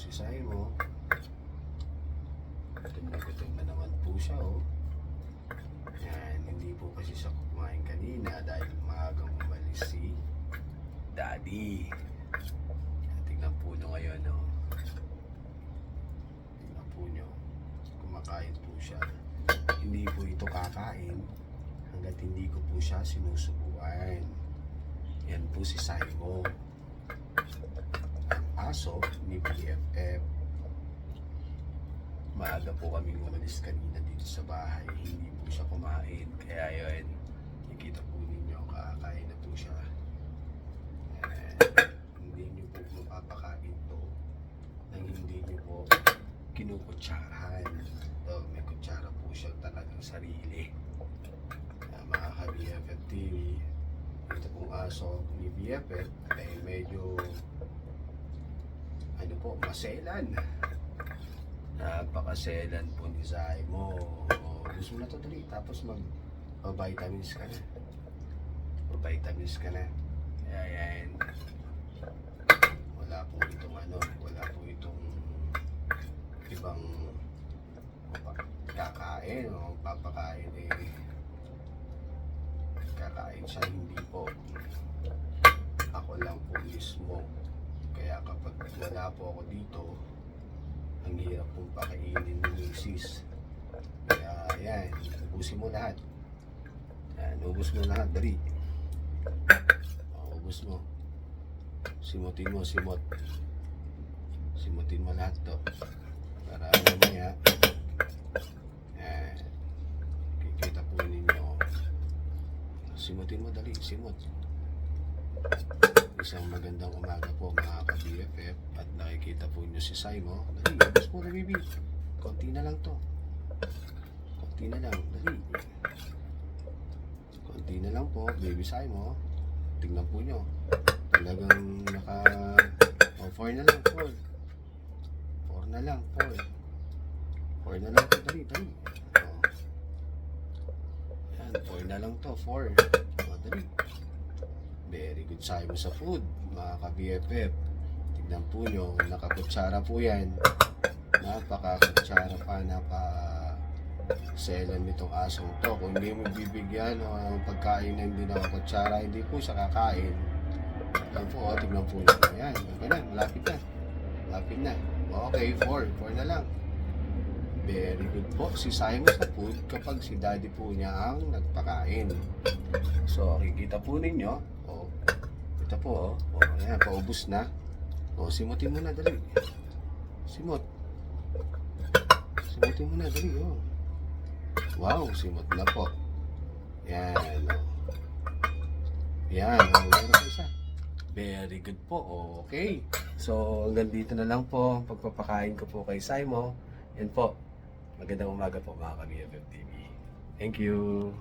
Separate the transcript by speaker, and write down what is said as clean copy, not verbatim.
Speaker 1: si Saimo. Gutom na naman po siya, oh. Yan, hindi po kasi siya kumain kanina dahil maagang umalis si Daddy. Tingnan po nyo ngayon, oh. Tingnan po nyo. Kumakain po siya. Hindi po ito kakain hanggat hindi ko po siya sinusubuan. Yan po si Saimo. Ang aso ni BFF. Maaga po kaming umalis kanina dito sa bahay. Hindi po siya kumain. Kaya yun, nakikita po ninyo, kakain na po siya. Hindi nyo po mapapakain to nang hindi nyo po kinukutsarahan. So, may kutsara po siya talagang sarili. Mga ka-BFF TV, ito pong aso ni BFF ay medyo ano po, maselan. Napakaselan po ni Saimo. Gusto mo na ito dali, tapos mag-vitamins ka na. Mag-vitamins ka na. Kaya yan. Wala po itong wala po itong ibang kakain o papakain kakain siya, hindi po. Ako lang po mismo. Kaya kapag wala po ako dito, ang hirap pong pakainin ni Mrs. Kaya yan, ubusin mo lahat. Yan, ubus mo lahat, dali. Ubus mo. Simutin mo, simot. Simutin mo lahat to. Para mamaya, yan, kikita po ninyo. Simutin mo, dali, simot. Isang magandang umaga po mga ka-BFF at nakikita po nyo si Saimo. Dali, ubus mo na, baby. Konti na lang to. Konti na lang, dali. Konti na lang po, baby Saimo. Tingnan po nyo. Talagang 4 na lang, 4. 4 na lang, 4. 4 na lang to, dali, dali. Yan, 4 na lang to, 4. Dali. Very good Saimo sa food, mga ka-BFF. Tignan po nyo, nakakutsara po yan. Napakakutsara pa, selan nitong asong to. Kung hindi mo bibigyan o pagkain na hindi nakakutsara, hindi po siya kakain. Yan po, tignan po nyo. Yan, okay na, malapit na. Malapit na. Okay, 4 na lang. Very good po si Saimo sa food kapag si Daddy po niya ang nagpakain. So, kikita po ninyo. Ito po, ayan, paubos na. Simutin mo na, dali. Simot. Simutin mo na, dali, Wow, simot na po. Yan, Yan, meron pa isa. Very good po, okay. So, hanggang dito na lang po, pagpapakain ko po kay Saimo. Yan po. Magandang umaga po mga ka-BFF TV. Thank you.